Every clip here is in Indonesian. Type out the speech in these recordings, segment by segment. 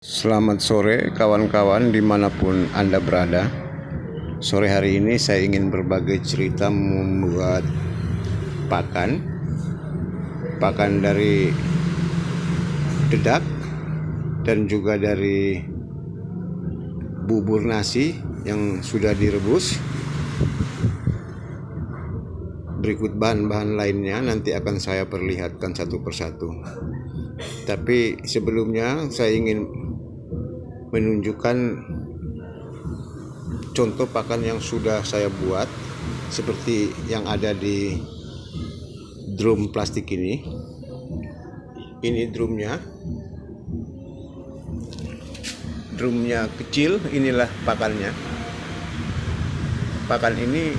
Selamat sore kawan-kawan dimanapun Anda berada. Sore hari ini saya ingin berbagi cerita membuat pakan dari dedak dan juga dari bubur nasi yang sudah direbus. Berikut bahan-bahan lainnya nanti akan saya perlihatkan satu persatu. Tapi sebelumnya saya ingin menunjukkan contoh pakan yang sudah saya buat seperti yang ada di drum plastik ini. Ini drumnya kecil, inilah pakannya. Pakan ini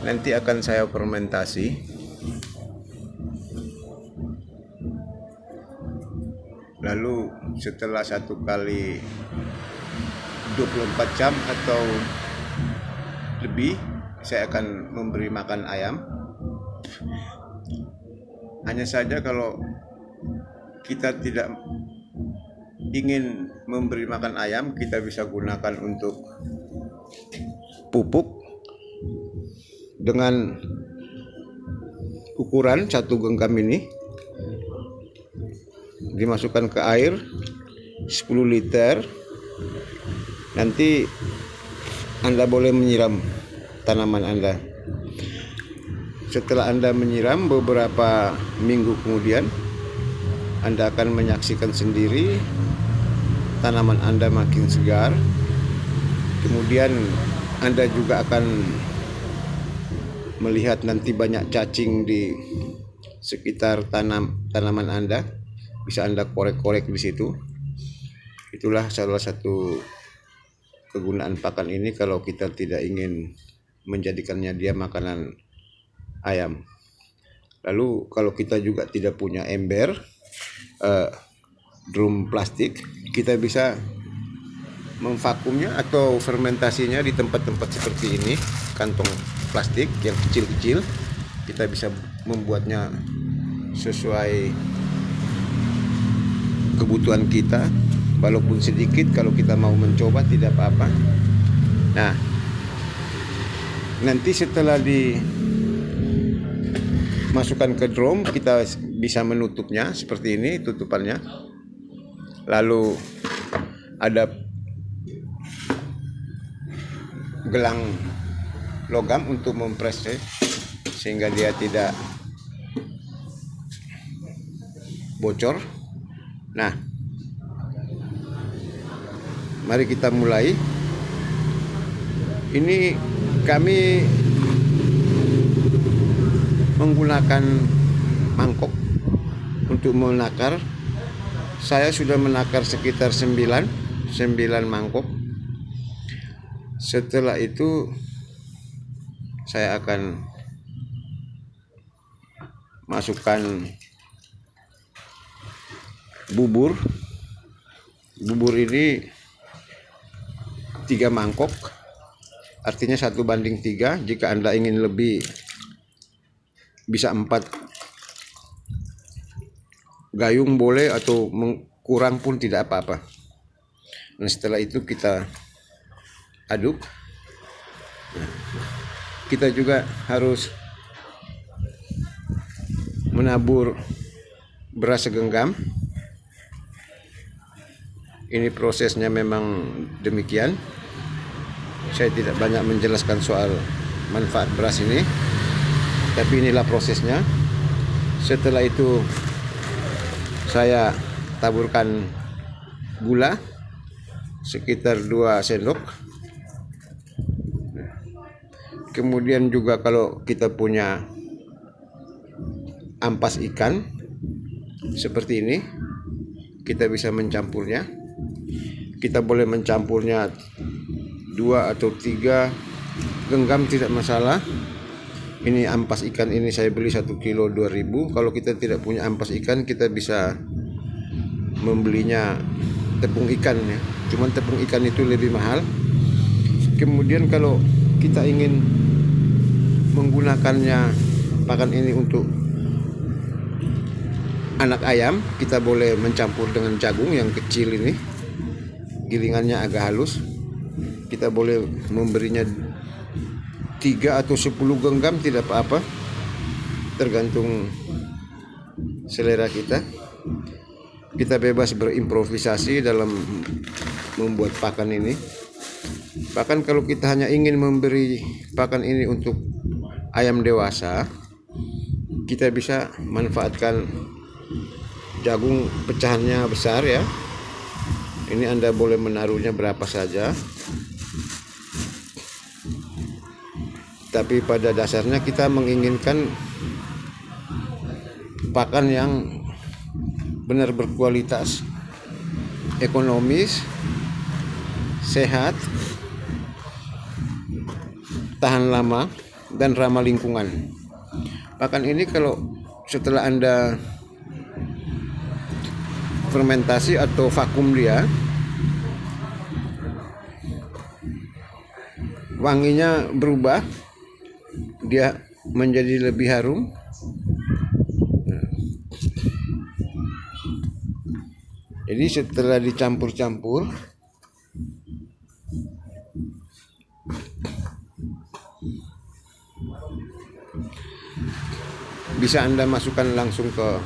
nanti akan saya fermentasi. Lalu setelah 1 kali 24 jam atau lebih, saya akan memberi makan ayam. Hanya saja kalau kita tidak ingin memberi makan ayam, kita bisa gunakan untuk pupuk dengan ukuran 1 genggam ini. Dimasukkan ke air 10 liter. Nanti Anda boleh menyiram tanaman Anda. Setelah Anda menyiram, beberapa minggu kemudian Anda akan menyaksikan sendiri tanaman Anda makin segar. Kemudian Anda juga akan melihat nanti banyak cacing di sekitar tanaman Anda. Bisa Anda korek-korek di situ. Itulah salah satu kegunaan pakan ini kalau kita tidak ingin menjadikannya dia makanan ayam. Lalu kalau kita juga tidak punya ember, drum plastik, kita bisa memvakumnya atau fermentasinya di tempat-tempat seperti ini, kantong plastik yang kecil-kecil. Kita bisa membuatnya sesuai kebutuhan kita, walaupun sedikit. Kalau kita mau mencoba tidak apa-apa. Nah, nanti setelah dimasukkan ke drum, kita bisa menutupnya seperti ini tutupannya. Lalu ada gelang logam untuk mempresnya sehingga dia tidak bocor. Nah, mari kita mulai. Ini kami menggunakan mangkok untuk menakar. Saya sudah menakar sekitar 9 mangkok. Setelah itu saya akan masukkan bubur ini 3 mangkok, artinya 1:3. Jika Anda ingin lebih bisa 4 gayung boleh, atau kurang pun tidak apa-apa. Nah, setelah itu kita aduk. Kita juga harus menabur beras segenggam. Ini prosesnya memang demikian. Saya tidak banyak menjelaskan soal manfaat beras ini, tapi inilah prosesnya. Setelah itu saya taburkan gula sekitar 2 sendok. Kemudian juga kalau kita punya ampas ikan seperti ini, kita bisa mencampurnya. Kita boleh mencampurnya 2 atau 3 genggam, tidak masalah. Ini ampas ikan ini saya beli 1 kilo 2.000. Kalau kita tidak punya ampas ikan, kita bisa membelinya tepung ikan ya. Cuman tepung ikan itu lebih mahal. Kemudian kalau kita ingin menggunakannya pakan ini untuk anak ayam, kita boleh mencampur dengan jagung yang kecil ini, gilingannya agak halus. Kita boleh memberinya 3 atau 10 genggam, tidak apa-apa, tergantung selera kita. Kita bebas berimprovisasi dalam membuat pakan ini. Bahkan kalau kita hanya ingin memberi pakan ini untuk ayam dewasa, kita bisa manfaatkan jagung pecahannya besar ya. Ini Anda boleh menaruhnya berapa saja. Tapi pada dasarnya kita menginginkan pakan yang benar berkualitas, ekonomis, sehat, tahan lama, dan ramah lingkungan. Pakan ini kalau setelah Anda fermentasi atau vakum dia, wanginya berubah, dia menjadi lebih harum. Jadi setelah dicampur-campur, bisa Anda masukkan langsung ke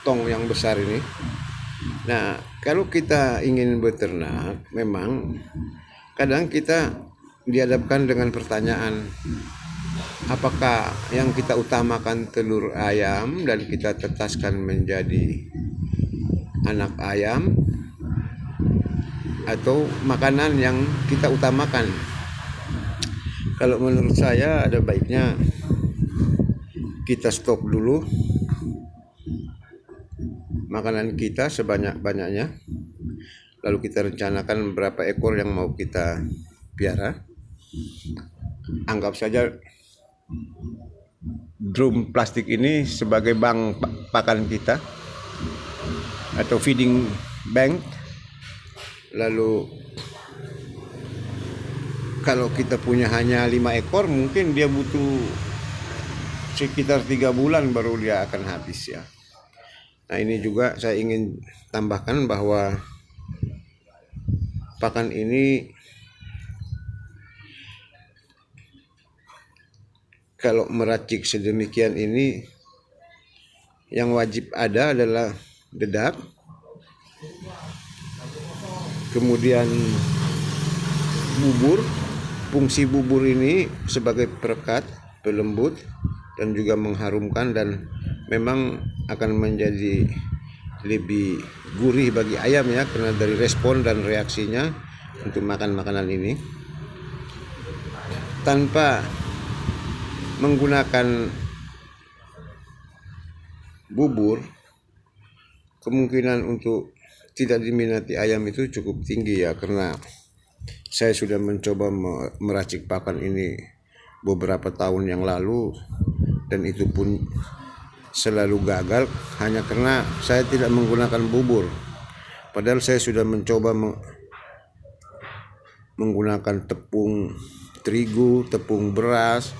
tong yang besar ini. Nah, kalau kita ingin beternak, memang kadang kita dihadapkan dengan pertanyaan, apakah yang kita utamakan telur ayam dan kita tetaskan menjadi anak ayam, atau makanan yang kita utamakan? Kalau menurut saya ada baiknya kita stop dulu makanan kita sebanyak-banyaknya, lalu kita rencanakan berapa ekor yang mau kita piara. Anggap saja drum plastik ini sebagai bank pakan kita atau feeding bank. Lalu kalau kita punya hanya 5 ekor, mungkin dia butuh sekitar 3 bulan baru dia akan habis ya. Nah, ini juga saya ingin tambahkan bahwa pakan ini kalau meracik sedemikian ini, yang wajib ada adalah dedak, kemudian bubur. Fungsi bubur ini sebagai perekat, pelembut, dan juga mengharumkan, dan memang akan menjadi lebih gurih bagi ayam ya, karena dari respon dan reaksinya untuk makan makanan ini. Tanpa menggunakan bubur, kemungkinan untuk tidak diminati ayam itu cukup tinggi ya, karena saya sudah mencoba meracik pakan ini beberapa tahun yang lalu, dan itu pun selalu gagal hanya karena saya tidak menggunakan bubur. Padahal saya sudah mencoba menggunakan tepung terigu, tepung beras,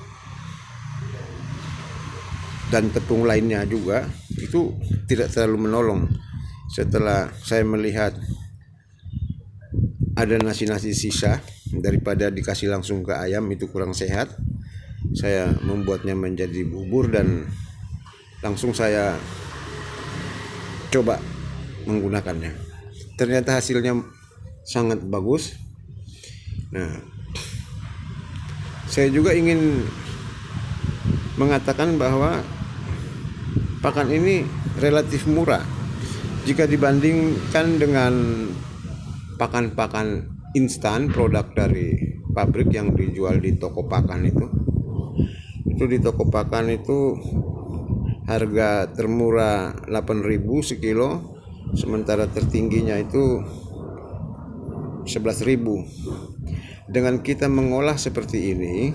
dan tepung lainnya juga, itu tidak terlalu menolong. Setelah saya melihat ada nasi-nasi sisa daripada dikasih langsung ke ayam, itu kurang sehat, saya membuatnya menjadi bubur dan langsung saya coba menggunakannya. Ternyata hasilnya sangat bagus. Nah, saya juga ingin mengatakan bahwa pakan ini relatif murah jika dibandingkan dengan pakan-pakan instan, produk dari pabrik yang dijual di toko pakan itu. Itu di toko pakan itu harga termurah 8.000 sekilo, sementara tertingginya itu 11.000. Dengan kita mengolah seperti ini,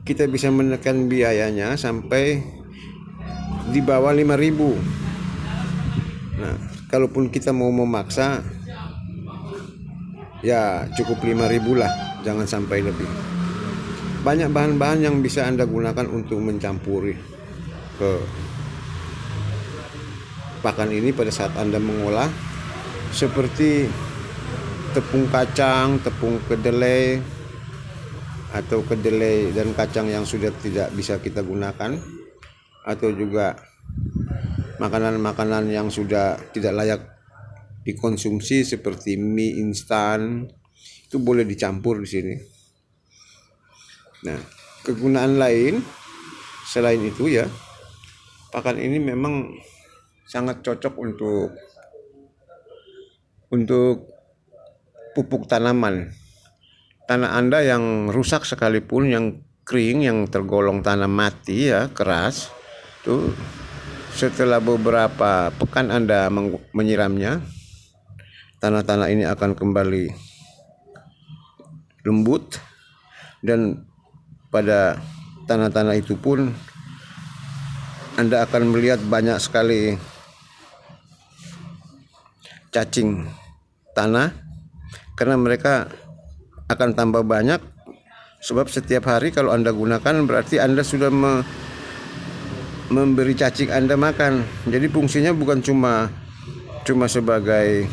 kita bisa menekan biayanya sampai di bawah 5.000. Nah, kalaupun kita mau memaksa, ya cukup 5.000 lah, jangan sampai lebih. Banyak bahan-bahan yang bisa Anda gunakan untuk mencampuri ke pakan ini pada saat Anda mengolah, seperti tepung kacang, tepung kedelai, atau kedelai dan kacang yang sudah tidak bisa kita gunakan, atau juga makanan-makanan yang sudah tidak layak dikonsumsi seperti mie instan, itu boleh dicampur di sini. Nah, kegunaan lain selain itu ya, pakan ini memang sangat cocok untuk pupuk tanaman. Tanah Anda yang rusak sekalipun, yang kering, yang tergolong tanah mati ya, keras, itu setelah beberapa pekan Anda menyiramnya, tanah-tanah ini akan kembali lembut, dan pada tanah-tanah itu pun Anda akan melihat banyak sekali cacing tanah, karena mereka akan tambah banyak, sebab setiap hari kalau Anda gunakan berarti Anda sudah memberi cacing Anda makan. Jadi fungsinya bukan cuma sebagai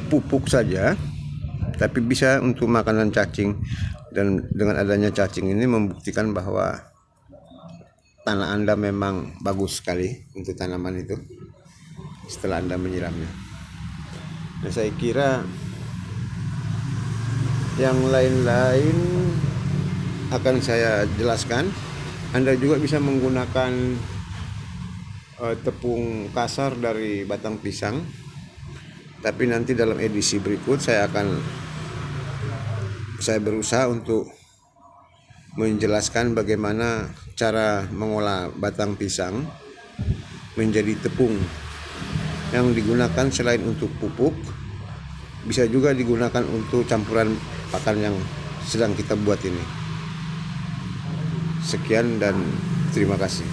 pupuk saja, tapi bisa untuk makanan cacing. Dan dengan adanya cacing ini membuktikan bahwa tanah Anda memang bagus sekali untuk tanaman itu setelah Anda menyiramnya. Nah, saya kira yang lain-lain akan saya jelaskan. Anda juga bisa menggunakan tepung kasar dari batang pisang, tapi nanti dalam edisi berikut saya berusaha untuk menjelaskan bagaimana cara mengolah batang pisang menjadi tepung yang digunakan selain untuk pupuk, bisa juga digunakan untuk campuran pakan yang sedang kita buat ini. Sekian dan terima kasih.